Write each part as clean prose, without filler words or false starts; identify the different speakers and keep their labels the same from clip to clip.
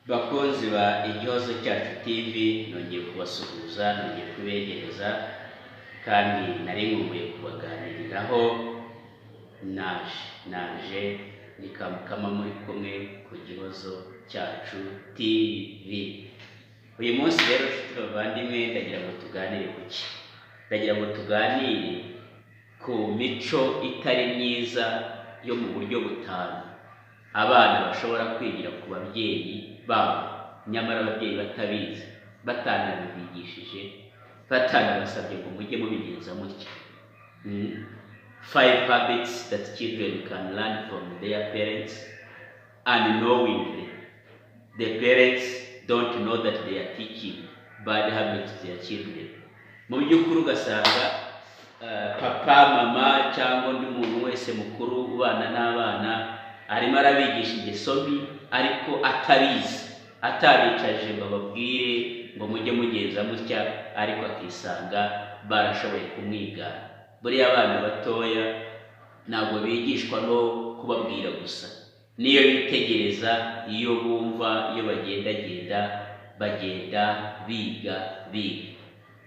Speaker 1: Bakunzi ba Igihozo Cyacu TV, nongeye kubasuhuza, nongeye kubegereza kandi nari nkumbuye kubaganiriraho. naje ni Kamukama muri kumwe ku Gihozo Cyacu TV. Uyu munsi rero nshuti bavandimwe, ndagira ngo tuganire ku ki? Ndagira ngo tuganire ku mico itari myiza yo mu buryo butanu abana bashobora kwigira ku babyeyi babo, nyamara ababyeyi batabizi, batanabigishije, batanabasabye ngo mujye mubigenza mutya. 5 habits that children can learn from their parents, unknowingly. The parents don't know that they are teaching bad habits to their children. Mu by'ukuri ugasanga papa, mama cyangwa undi muntu wese mukuru ubana n'abana arimo arabigisha ingeso mbi, ariko atabicaje ngo bababwire ngo mujye mugenza mutya, ariko akisanga barashoboye kumwigana. Buriya abana batoya ntabwo bigishwa no kubabwira gusa, niyo bitegereza, iyo bumva, iyo bagendagenda, bagenda biga.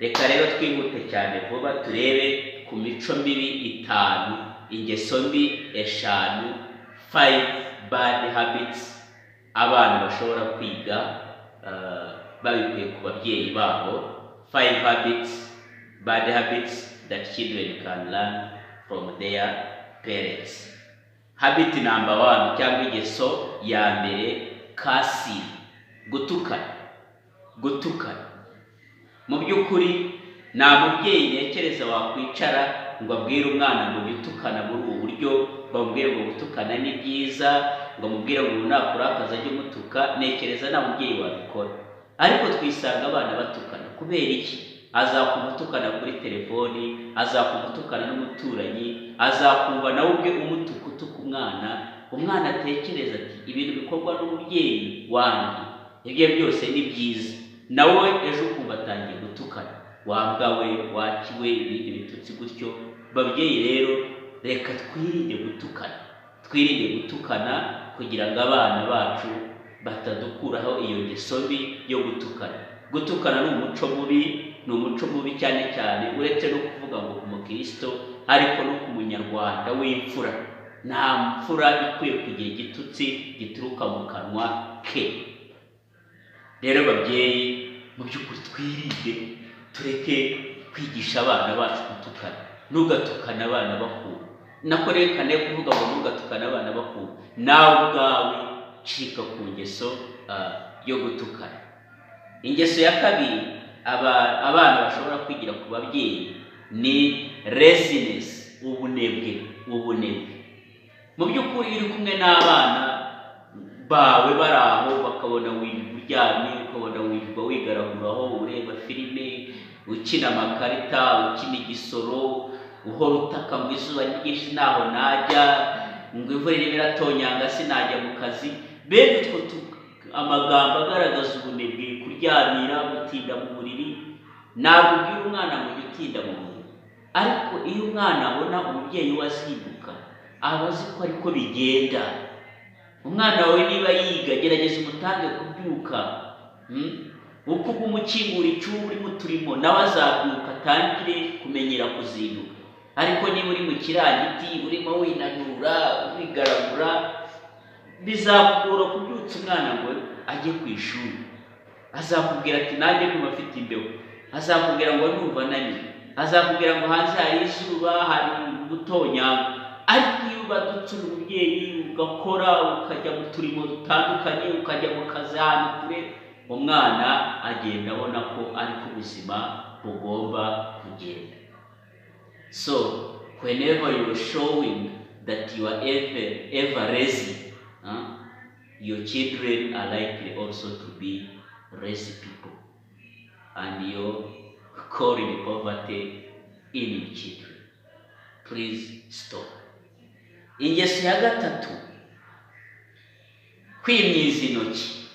Speaker 1: Reka rero twihute cyane vuba turebe ku mico mibi 5, ingeso mbi 5, 5 bad habits abana bashobora kwiga babikuye ku babyeyi babo. 5 bad habits that children can learn from their parents. Habit number 1 cyangwa ingeso ya mbere, cursing, gutukana. Mu by'ukuri nta mubyeyi ntekereza wakwicara ngo abwire umwana ngo bitukana muri ubu buryo, bamubwire ngo gutukana ni byiza, ngo amubwire ngo nakurakaza ajye mutuka. Ntekereza nta mubyeyi wabikora, ariko twisanga abana batukana. Kubera iki? Azakumva utukana kuri telefoni, azakumva utukana n'umuturanyi, azakumva nawe ubwe utuka umwana atekereza ati ibintu bikorwa n'umubyeyi wanjye ibyo byose ni byiza, nawe ejo ukumva atangiye gutukana, wambwawe, wakiwe, ibindi bitutsi gutyo. Babyeyi rero, reka twirinde gutukana kugira ngo abana bacu batadukuraho iyo ngeso mbi yo gutukana. Gutukana ni umuco mubi cyane cyane, uretse no kuvuga ngo ku mukristo, ariko no ku munyarwanda w'imfura. Nta mfura ikwiye kugira igitutsi gituruka mu kanwa ke. Rero babyeyi, mu by'ukuri twirinde, tureke kwigisha abana bacu gutukana. Ntugatukane abana bakuru, nakorekane kuvuga ngo ntugatukane abana bakuru, nawe ubwawe cika ku ngeso yo gutukana. Ingeso ya kabiri abana bashobora kwigira ku babyeyi ni laziness, ubunebwe. Mu by'ukuri iyo uri kumwe n'abana bawe bari aho, bakabona wirirwa uryamye, ukabona wirirwa wigaraguraho, ureba filime, ukina amakarita, ukina igisoro, uhora utaka ngo izuba ryinshi ntaho najya, ngo imvura irimo iratonyanga sinajya mu kazi. Bene utwo amagambo agaragaza ubunebwe, kuryamira, gutinda mu buriri. Ntabwo ubwira umwana ngo ujye utinda mu buriri, ariko iyo umwana abona umubyeyi we azinduka, aba azi ko ariko bigenda. Umwana wawe niba yiga, gerageza umutange kubyuka. Uko umukingura icyumba urimo turimo, nawe azabyuka atangire kumenyera kuzinduka. Ariko niba uri mu kirangiti urimo winanura, wigaragura, bizakugora kubyutsa umwana ngo ajye ku ishuri. Azakubwira ati nanjye ndumva afite imbeho, azakubwira ngo ndumva naniwe, azakubwira ngo hanze hari izuba, hari gutonyanga. Ariko iyo ubadutse umubyeyi, ugakora, ukajya mu turimo dutandukanye, ukajya mu kazi ahantu kure, umwana agenda abona ko ariko ubuzima bugomba kugenda. So whenever you are showing that you are ever lazy, your children are likely also to be lazy people, and you're calling poverty in your children. Please stop. Ingeso ya gatatu, kwimyiza intoki,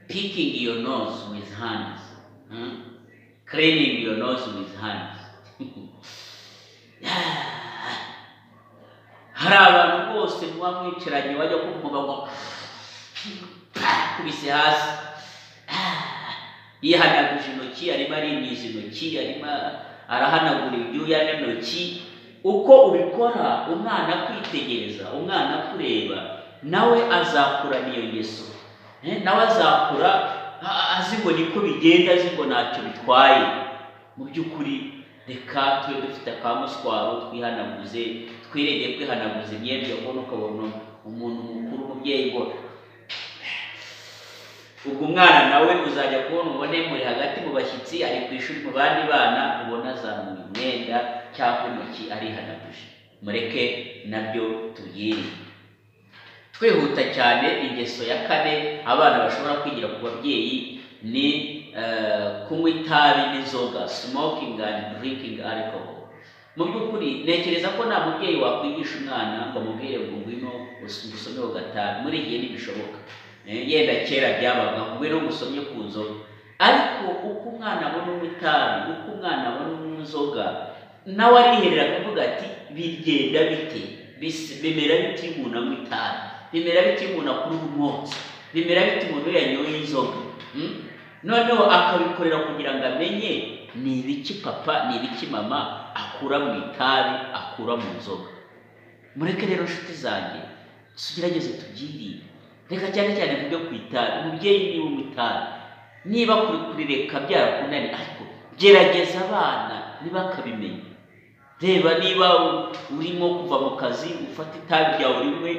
Speaker 1: picking your nose with hands, cleaning your nose with hands. hari abantu bose muba mwicaranye bajya kuvuga ngo akubise hasi, yihanaguje intoki, arimo arimiza intoki, arimo arahanagura ibyuya n'intoki. Uko ubikora umwana kwitegereza, umwana kureba, nawe azakurana iyo ngeso. Nawe azakura azi ngo niko bigenda, azi ngo ntacyo bitwaye. Mu by'ukuri reka tube dufite akamuswaro, twihanaguze, twirinde kwihanaguza imyenda. Ubona ukabona umuntu mukuru, umubyeyi ngo ubwo umwana nawe uzajya kubona ubone muri hagati mu bashyitsi, ari ku ishuri mu bandi bana, ubona azamuye umwenda cyangwa intoki arihanaguje. Mureke nabyo tubyirinde. Twihuta cyane, ingeso ya kane abana bashobora kwigira ku babyeyi ni kunywa itabi n'inzoga, smoking and drinking alcohol. Mu by'ukuri ntekereza ko nta mubyeyi wakwigisha umwana ngo amubwire ngo ngwino usomeho gatabi. Muri igihe ntibishoboka. Yenda kera byabaga ngwino ngusomye ku nzoga, ariko uko umwana abona unywa itabi, uko umwana abona unywa inzoga, nawe ariherera akavuga ati bigenda bite, bimera biti umuntu anywa itabi, bimera biti umuntu akura umwotsi, bimera biti umuntu yanyoye inzoga. Noneho akabikorera kugira ngo amenye ni ibiki papa, ni ibiki mama akura mu itabi, akura mu nzoga. Mureke rero nshuti zanjye tugerageze tubyirinde. Reka cyane cyane mvuge ku itabi. Umubyeyi niba unywa itabi, niba kurireka byarakunaniye, ariko gerageza abana ntibakabimenya. Reba niba urimo kuva mu kazi ufata itabi ryawe rimwe,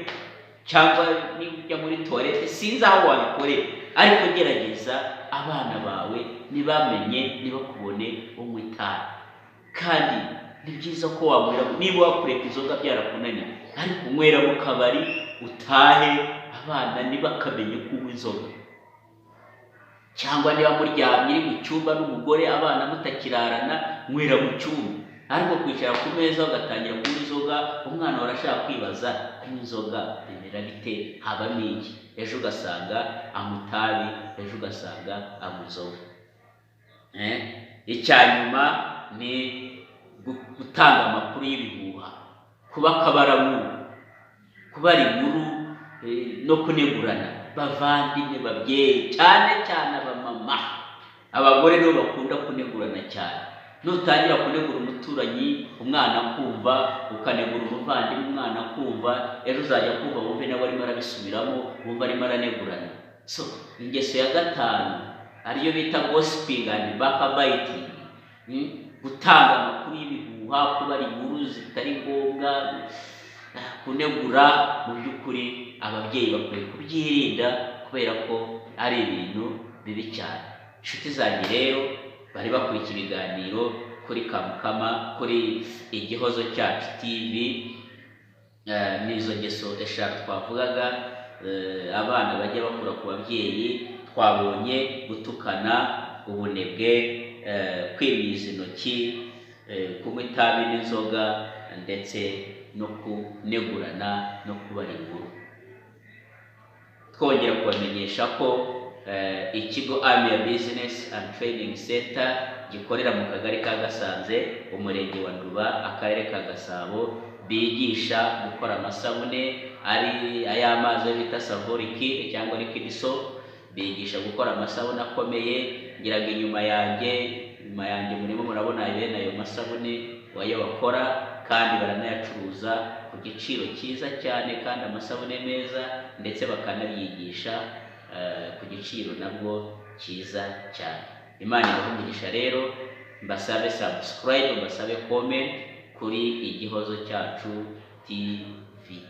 Speaker 1: cyangwa niba ujya muri toilette, sinzi aho wabikorera, ariko gerageza abana bawe ntibamenye, ntibakubone unywa itabi. Kandi ni byiza ko wamwera, niba wakureka inzoga byarakunaniye, ariko unywera mu kabari utahe, abana ntibakamenye ko unywa inzoga. Cyangwa niba muryamye mu cyumba n'umugore, abana mutakirarana, nwera mu cyumba. Ariko kwicara ku meza ugatangira kunywa inzoga, umwana arashaka kwibaza kunywa inzoga bimera bite, habamo iki? Ejo ugasanga anywa itabi, ejo ugasanga anywa inzoga. Icyanyuma ni gutanga amakuru y'ibihuha, kuba akabarankuru, kubara inkuru no kunegurana. Bavandimwe, babyeyi, cyane cyane abamama, abagore nibo bakunda kunegurana cyane. Nutangira kunegura umuturanyi, umwana akumva, ukanegura umuvandimwe, umwana akumva, ejo uzajya kumva wumve nawe arimo arabisubiramo, wumva arimo aranegurana. So ingeso ya gatanu ariyo bita gossiping and backbiting, gutanga amakuru y'ibihuha, kubara inkuru zitari ngombwa, kunegura. Mu by'ukuri ababyeyi bakwiye kubyirinda kubera ko ari ibintu bibi cyane. Inshuti zanjye rero bari bakurikiye ibiganiro kuri Kamukama, kuri Igihozo Cyacu TV, n'izo ngeso eshatu twavugaga. Abana bajya bakura ku babyeyi, twabonye gutukana, ubunebwe, kwimiza intoki, kunywa itabi n'inzoga, ndetse no kunegurana no kubara inkuru. Twongera kubamenyesha ko ikigo Amia Business and Training Center gikorera mu kagari ka Gasanze, umurenge wa Nduba, akarere ka Gasabo, bigisha gukora amasabune, ari ay'amazi bita Savo Liquide cyangwa Liquide Soap. Bigisha gukora amasabune akomeye. Ngira ngo inyuma yanjye murimo murabona bene ayo masabune wayo bakora, kandi baranayacuruza ku giciro cyiza cyane, kandi amasabune meza, ndetse bakanabigisha ku giciro nabwo cyiza cyane. Imana ibahumugisha rero. Mbasabe subscribe, mbasabe comment kuri Igihozo Cyacu TV.